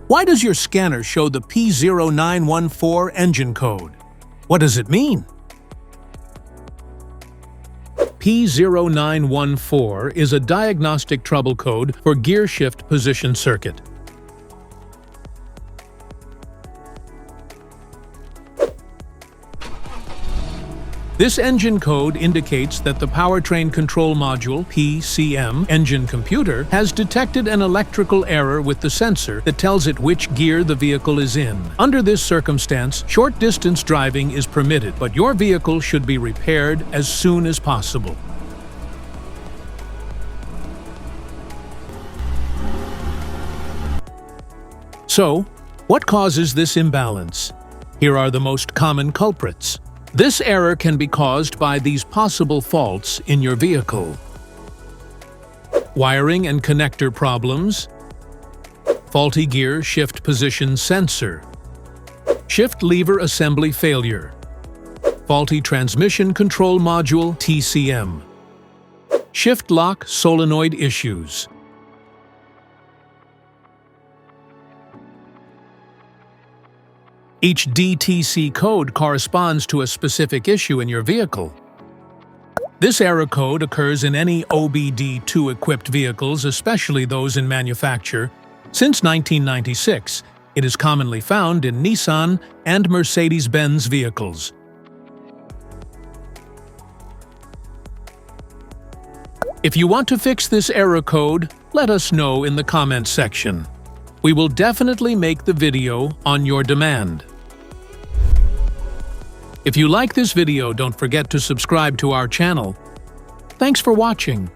Why does your scanner show the P0914 engine code? What does it mean? P0914 is a diagnostic trouble code for gear shift position circuit. This engine code indicates that the Powertrain Control Module (PCM) engine computer has detected an electrical error with the sensor that tells it which gear the vehicle is in. Under this circumstance, short-distance driving is permitted, but your vehicle should be repaired as soon as possible. So, what causes this imbalance? Here are the most common culprits. This error can be caused by these possible faults in your vehicle: wiring and connector problems, faulty gear shift position sensor, shift lever assembly failure, faulty transmission control module (TCM), shift lock solenoid issues. Each DTC code corresponds to a specific issue in your vehicle. This error code occurs in any OBD2 equipped vehicles, especially those in manufacture. Since 1996, it is commonly found in Nissan and Mercedes-Benz vehicles. If you want to fix this error code, let us know in the comments section. We will definitely make the video on your demand. If you like this video, don't forget to subscribe to our channel. Thanks for watching.